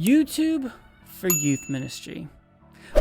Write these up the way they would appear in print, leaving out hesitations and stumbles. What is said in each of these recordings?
YouTube for youth ministry.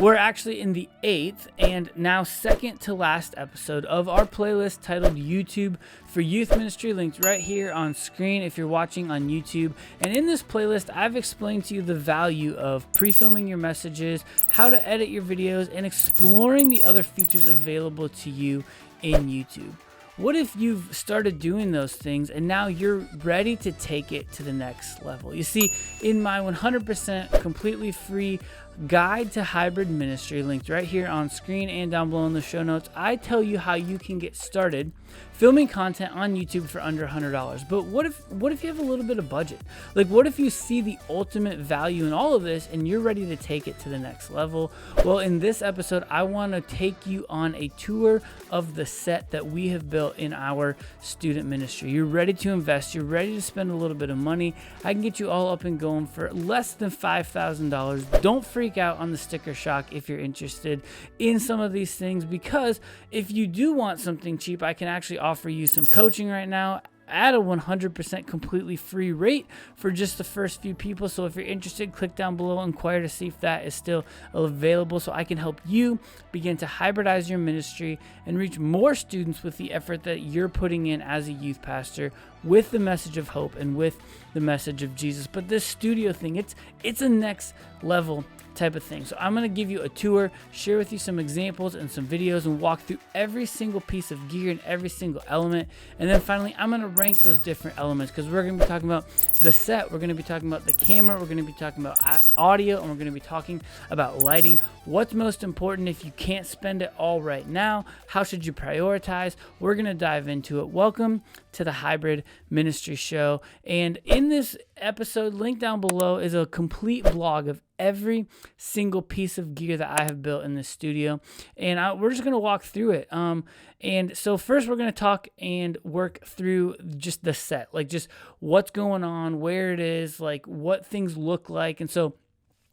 We're actually in the 8th and now second to last episode of our playlist titled YouTube for Youth Ministry, linked right here on screen if you're watching on YouTube. And in this playlist, I've explained to you the value of pre-filming your messages, how to edit your videos, and exploring the other features available to you in YouTube. What if you've started doing those things and now you're ready to take it to the next level? You see, in my 100% completely free guide to hybrid ministry, linked right here on screen and down below in the show notes, I tell you how you can get started filming content on YouTube for under $100. But what if you have a little bit of budget? Like, what if you see the ultimate value in all of this and you're ready to take it to the next level? Well, in this episode, I want to take you on a tour of the set that we have built in our student ministry. You're ready to invest, you're ready to spend a little bit of money. I can get you all up and going for less than $5,000. Don't freak out on the sticker shock if you're interested in some of these things, because if you do want something cheap, I can actually offer you some coaching right now at a 100% completely free rate for just the first few people. So if you're interested, click down below, inquire to see if that is still available, so I can help you begin to hybridize your ministry and reach more students with the effort that you're putting in as a youth pastor, with the message of hope and with the message of Jesus. But this studio thing, it's a next level type of thing. So I'm going to give you a tour, share with you some examples and some videos, and walk through every single piece of gear and every single element. And then finally, I'm going to rank those different elements, because we're going to be talking about the set, we're going to be talking about the camera, we're going to be talking about audio, and we're going to be talking about lighting. What's most important if you can't spend it all right now? How should you prioritize? We're going to dive into it. Welcome to the Hybrid Ministry Show. And in this episode, link down below, is a complete vlog of every single piece of gear that I have built in this studio, and we're just going to walk through it. And so first we're going to talk and work through just the set, like just what's going on, where it is, like what things look like. And so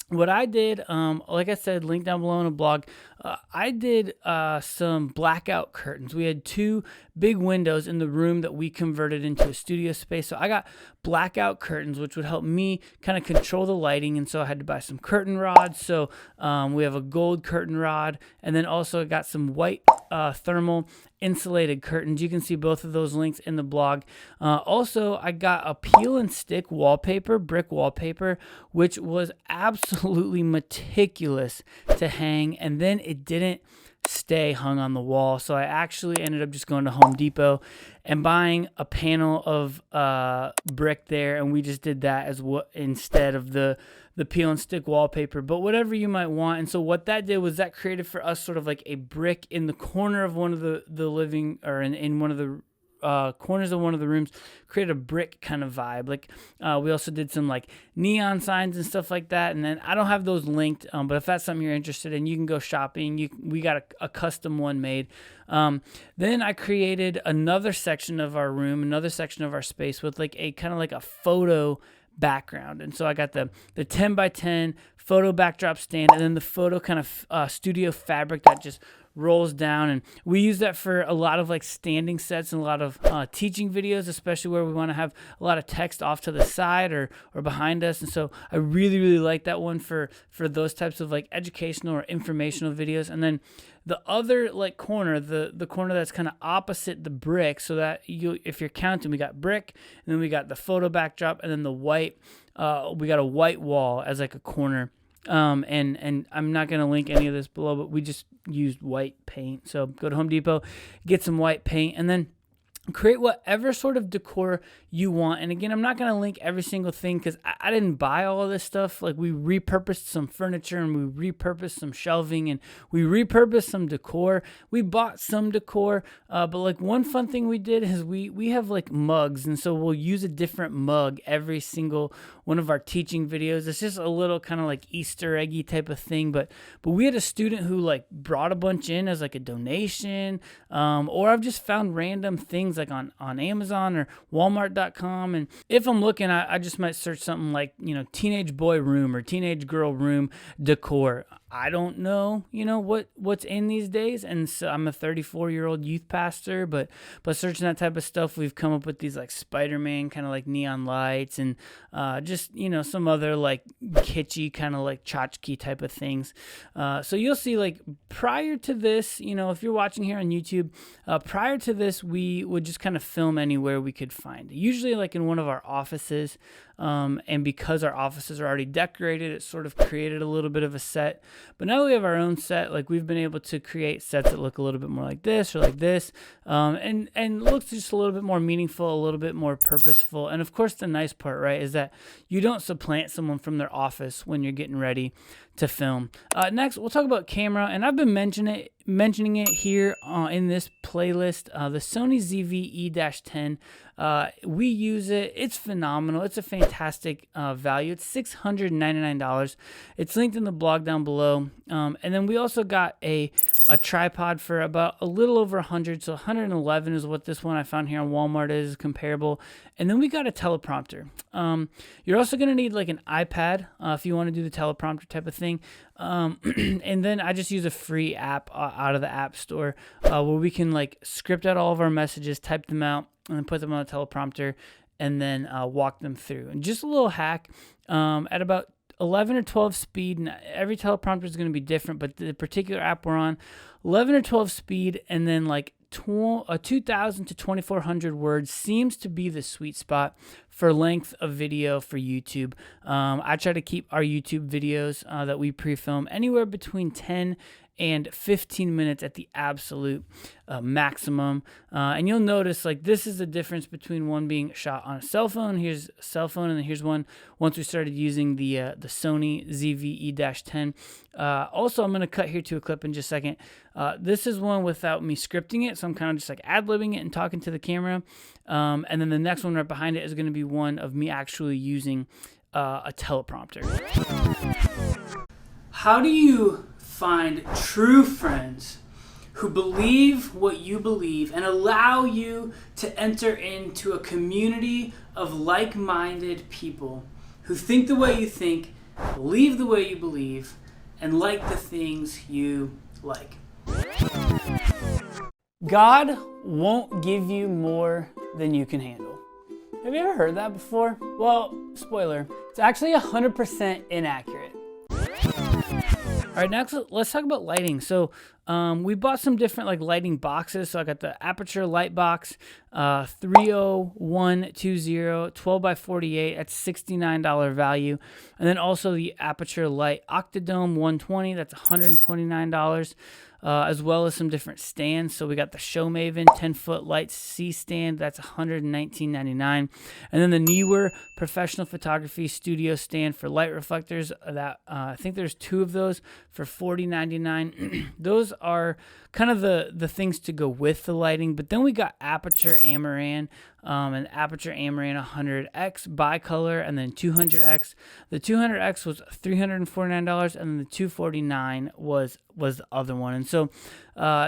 what I did, like I said, link down below in a blog, I did some blackout curtains. We had two big windows in the room that we converted into a studio space. So I got blackout curtains, which would help me kind of control the lighting. And so I had to buy some curtain rods. So we have a gold curtain rod, and then also I got some white thermal insulated curtains. You can see both of those links in the blog. Also, I got a peel and stick wallpaper, brick wallpaper, which was absolutely meticulous to hang, and then it didn't stay hung on the wall. So I actually ended up just going to Home Depot and buying a panel of brick there, and we just did that as what instead of the peel and stick wallpaper, but whatever you might want. And so what that did was that created for us sort of like a brick in the corner of one of the living, or in one of the corners of one of the rooms, create a brick kind of vibe. Like we also did some like neon signs and stuff like that. And then I don't have those linked, but if that's something you're interested in, you can go shopping. We got a custom one made. Then I created another section of our room, another section of our space with like a kind of like a photo background. And so I got the 10 by 10 photo backdrop stand, and then the photo kind of studio fabric that just rolls down. And we use that for a lot of like standing sets and a lot of teaching videos, especially where we want to have a lot of text off to the side or behind us. And so I really, really like that one for those types of like educational or informational videos. And then the other like corner, the corner that's kind of opposite the brick, so that if you're counting, we got brick, and then we got the photo backdrop, and then the white, we got a white wall as like a corner. And I'm not going to link any of this below, but we just used white paint. So go to Home Depot, get some white paint, and then create whatever sort of decor you want. And again, I'm not going to link every single thing because I didn't buy all of this stuff. Like, we repurposed some furniture, and we repurposed some shelving, and we repurposed some decor. We bought some decor, but like one fun thing we did is we have like mugs, and so we'll use a different mug every single one of our teaching videos. It's just a little kind of like Easter eggy type of thing, but we had a student who like brought a bunch in as like a donation, or I've just found random things like on Amazon or Walmart.com. And if I'm looking, I just might search something like, teenage boy room or teenage girl room decor. I don't know, what's in these days. And so I'm a 34-year-old youth pastor, but searching that type of stuff, we've come up with these like Spider-Man kind of like neon lights and just, some other like kitschy kind of like tchotchke type of things. So you'll see like prior to this, if you're watching here on YouTube, prior to this, we would just kind of film anywhere we could find. Usually like in one of our offices. And because our offices are already decorated, it sort of created a little bit of a set. But now that we have our own set, like we've been able to create sets that look a little bit more like this or like this, and looks just a little bit more meaningful, a little bit more purposeful. And of course, the nice part, right, is that you don't supplant someone from their office when you're getting ready to film. Next, we'll talk about camera, and I've been mentioning it here in this playlist. The Sony ZV-E-10. We use it. It's phenomenal. It's a fantastic value. It's $699. It's linked in the blog down below. And then we also got a tripod for about a little over 100. So 111 is what this one I found here on Walmart is comparable. And then we got a teleprompter. You're also going to need like an iPad if you want to do the teleprompter type of thing. And then I just use a free app out of the App Store where we can like script out all of our messages, type them out, and then put them on a teleprompter, and then walk them through. And just a little hack, at about 11 or 12 speed, and every teleprompter is going to be different, but the particular app we're on, 11 or 12 speed, and then like 2,000 to 2,400 words seems to be the sweet spot for length of video for YouTube. I try to keep our YouTube videos that we pre-film anywhere between 10 and 15 minutes at the absolute maximum. And you'll notice like this is the difference between one being shot on a cell phone. Here's a cell phone, and then here's one once we started using the Sony ZV-E-10. Also, I'm going to cut here to a clip in just a second. This is one without me scripting it, so I'm kind of just like ad-libbing it and talking to the camera. And then the next one right behind it is going to be one of me actually using a teleprompter. How do you find true friends who believe what you believe and allow you to enter into a community of like-minded people who think the way you think, believe the way you believe, and like the things you like? God won't give you more than you can handle. Have you ever heard that before? Well, spoiler, it's actually 100% inaccurate. All right, next let's talk about lighting. So we bought some different like lighting boxes. So I got the Aperture light box, 30120, 12 by 48. That's $69 value. And then also the Aperture Light Octadome 120. That's $129. As well as some different stands. So we got the Showmaven 10-foot light C stand. That's $119.99. And then the Neewer professional photography studio stand for light reflectors. That I think there's two of those for $40.99. Those are kind of the things to go with the lighting. But then we got Aperture Amaran and Aperture Amaran 100X bicolor, and then 200X. The 200X was $349, and then the 249 was the other one. And so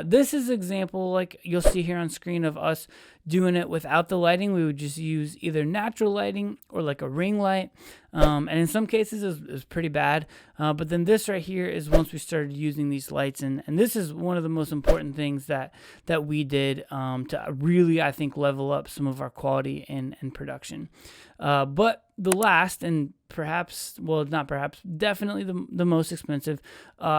this is an example like you'll see here on screen of us doing it without the lighting. We would just use either natural lighting or like a ring light. And in some cases it was pretty bad. But then this right here is once we started using these lights. And this is one of the most important things that we did to really, I think, level up some of our quality and production. But the last and perhaps, well, not perhaps, definitely the most expensive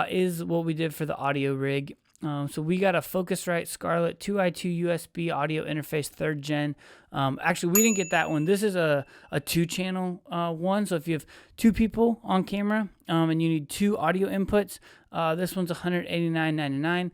is what we did for the audio rig. So we got a Focusrite Scarlett 2i2 USB audio interface 3rd gen. Actually, we didn't get that one. This is a 2-channel one. So if you have 2 people on camera and you need 2 audio inputs, this one's $189.99.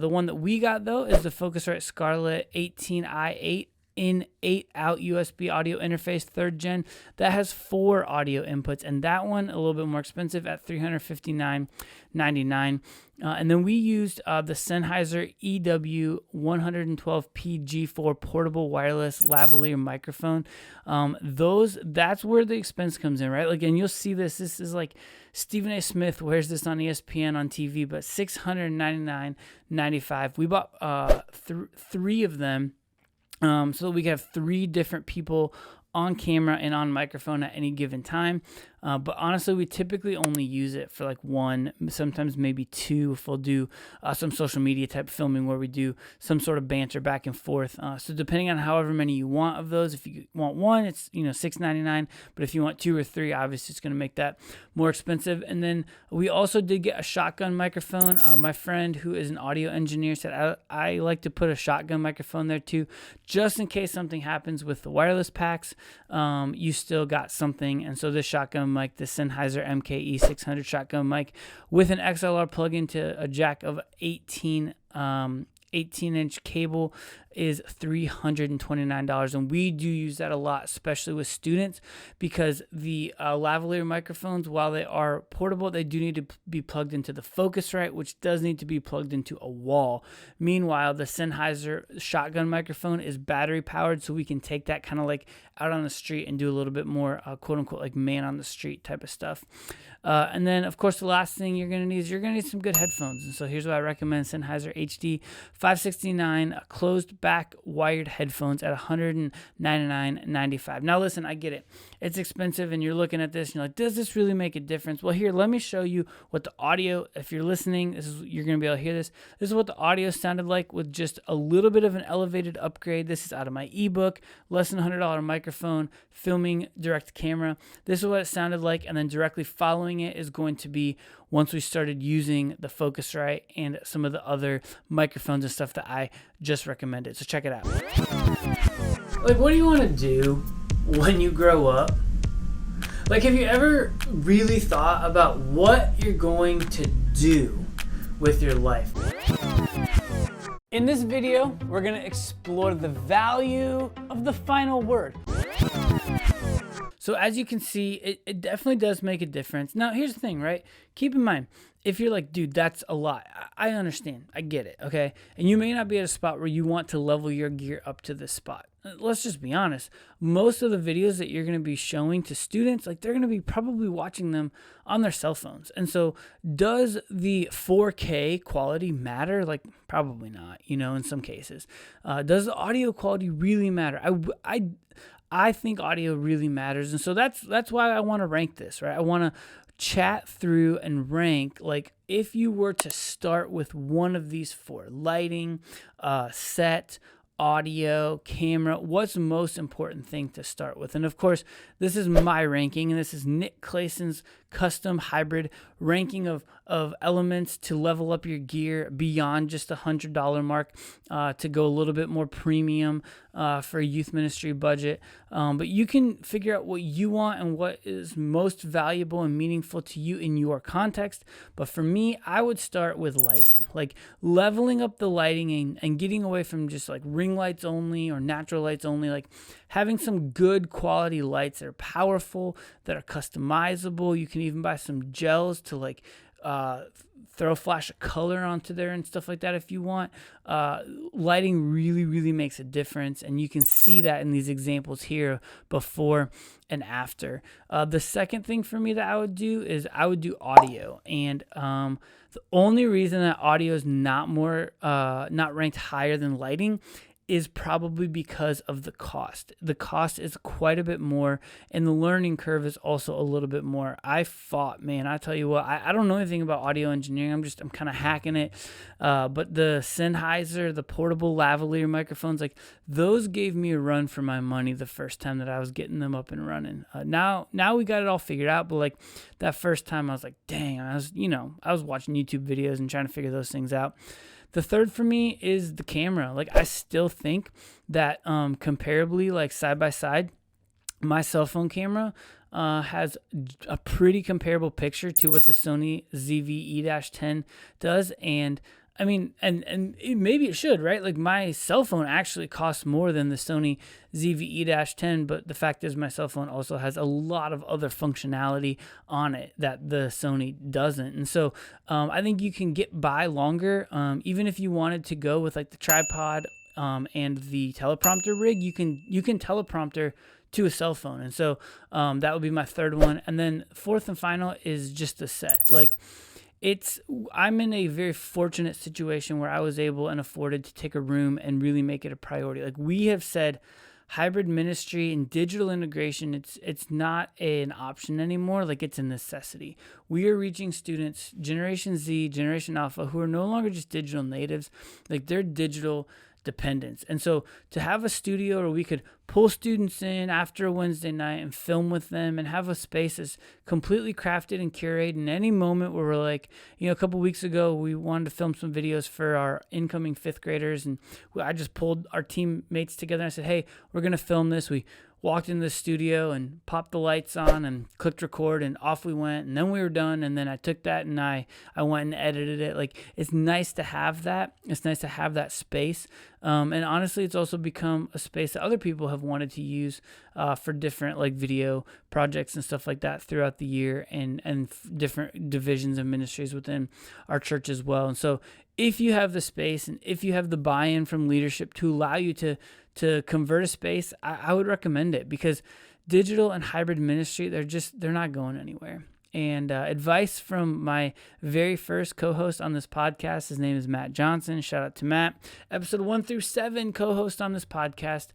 The one that we got, though, is the Focusrite Scarlett 18i8 in 8-out USB audio interface 3rd gen that has 4 audio inputs, and that one a little bit more expensive at $359.99. And then we used the Sennheiser EW112P G4 portable wireless lavalier microphone. That's where the expense comes in, right? Like, and you'll see this is like Stephen A. Smith wears this on ESPN on TV, but $699.95. We bought 3 of them. So we can have 3 different people on camera and on microphone at any given time. But honestly, we typically only use it for like one, sometimes maybe two, if we'll do some social media type filming where we do some sort of banter back and forth. So depending on however many you want of those, if you want one, it's $6.99. But if you want two or three, obviously it's going to make that more expensive. And then we also did get a shotgun microphone. My friend who is an audio engineer said I like to put a shotgun microphone there too, just in case something happens with the wireless packs. You still got something. And so this shotgun mic, the Sennheiser MKE 600 shotgun mic with an XLR plug-in to a jack of 18-inch cable is $329, and we do use that a lot, especially with students, because the lavalier microphones, while they are portable, they do need to be plugged into the Focusrite, which does need to be plugged into a wall. Meanwhile, the Sennheiser shotgun microphone is battery powered, so we can take that kind of like out on the street and do a little bit more quote unquote like man on the street type of stuff. And then of course the last thing you're gonna need is some good headphones. And so here's what I recommend: Sennheiser HD 569 closed back wired headphones at $199.95. Now listen, I get it. It's expensive and you're looking at this and you're like, does this really make a difference? Well, here, let me show you what the audio, if you're listening, you're going to be able to hear this. This is what the audio sounded like with just a little bit of an elevated upgrade. This is out of my ebook, less than $100 microphone, filming direct camera. This is what it sounded like, and then directly following it is going to be once we started using the Focusrite and some of the other microphones and stuff that I just recommended. So check it out. Like, what do you want to do when you grow up? Like, have you ever really thought about what you're going to do with your life? In this video, we're going to explore the value of the final word. So as you can see, it definitely does make a difference. Now, here's the thing, right? Keep in mind, if you're like, dude, that's a lot. I understand. I get it, okay? And you may not be at a spot where you want to level your gear up to this spot. Let's just be honest. Most of the videos that you're going to be showing to students, like they're going to be probably watching them on their cell phones. And so does the 4K quality matter? Like probably not, in some cases. Does the audio quality really matter? I think audio really matters. And so that's why I want to rank this, right? I want to chat through and rank, like if you were to start with one of these four: lighting, set, audio, camera, what's the most important thing to start with? And of course, this is my ranking, and this is Nick Clayson's custom hybrid ranking of elements to level up your gear beyond just the $100 mark, to go a little bit more premium for a youth ministry budget. But you can figure out what you want and what is most valuable and meaningful to you in your context. But for me, I would start with lighting, like leveling up the lighting and getting away from just like ring lights only or natural lights only, like having some good quality lights that are powerful, that are customizable. You can even buy some gels to like throw a flash of color onto there and stuff like that if you want. Lighting really, really makes a difference, and you can see that in these examples here, before and after. The second thing for me that I would do is I would do audio, and the only reason that audio is not ranked higher than lighting is probably because of the cost. The cost is quite a bit more, and the learning curve is also a little bit more. I tell you what, I don't know anything about audio engineering. I'm kind of hacking it. But the Sennheiser, the portable lavalier microphones, like those gave me a run for my money the first time that I was getting them up and running. Now we got it all figured out, but like that first time I was like, dang, I was watching YouTube videos and trying to figure those things out. The third for me is the camera. Like I still think that comparably, like side by side, my cell phone camera has a pretty comparable picture to what the Sony ZV-E10 does. And I mean, and maybe it should, right? Like my cell phone actually costs more than the Sony ZV-E10, but the fact is my cell phone also has a lot of other functionality on it that the Sony doesn't. And so I think you can get by longer, even if you wanted to go with like the tripod and the teleprompter rig, you can teleprompter to a cell phone. And so that would be my third one. And then fourth and final is just the set. Like I'm in a very fortunate situation where I was able and afforded to take a room and really make it a priority. Like we have said hybrid ministry and digital integration, it's not an option anymore. Like, it's a necessity. We are reaching students, Generation Z, Generation Alpha, who are no longer just digital natives. Like, they're digital dependence. And so to have a studio where we could pull students in after a Wednesday night and film with them and have a space that's completely crafted and curated in any moment where we're like, a couple weeks ago, we wanted to film some videos for our incoming 5th graders. And I just pulled our teammates together and I said, hey, we're going to film this. We walked into the studio and popped the lights on and clicked record, and off we went. And then we were done. And then I took that and I went and edited it. Like, it's nice to have that. It's nice to have that space. And honestly, it's also become a space that other people have wanted to use for different like video projects and stuff like that throughout the year, and different divisions and ministries within our church as well. And so if you have the space and if you have the buy-in from leadership to allow you to convert a space, I would recommend it, because digital and hybrid ministry, they're not going anywhere. And advice from my very first co-host on this podcast, his name is Matt Johnson. Shout out to Matt. Episode 1 through 7, co-host on this podcast.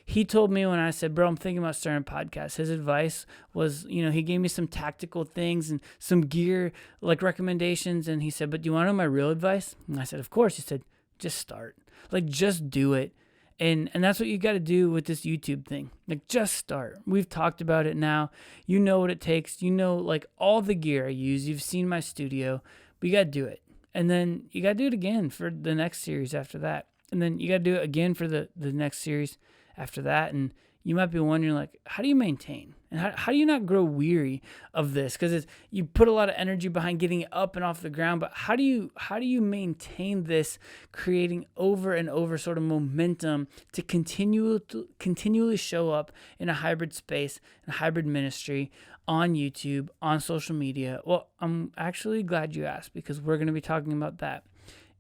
He told me when I said, bro, I'm thinking about starting a podcast, his advice was, he gave me some tactical things and some gear like recommendations. And he said, but do you want to know my real advice? And I said, of course. He said, just start. Like, just do it. And that's what you got to do with this YouTube thing. Like, just start. We've talked about it now. You know what it takes. Like, all the gear I use. You've seen my studio. But you got to do it. And then you got to do it again for the next series after that. And then you got to do it again for the next series after that. And you might be wondering, like, how do you maintain? And how do you not grow weary of this? Because you put a lot of energy behind getting it up and off the ground, but how do you maintain this, creating over and over sort of momentum to continually show up in a hybrid space, in a hybrid ministry, on YouTube, on social media? Well, I'm actually glad you asked, because we're going to be talking about that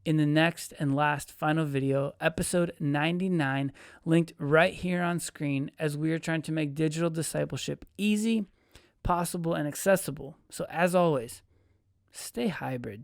in the next and last final video, episode 99, linked right here on screen, as we are trying to make digital discipleship easy, possible, and accessible. So as always, stay hybrid.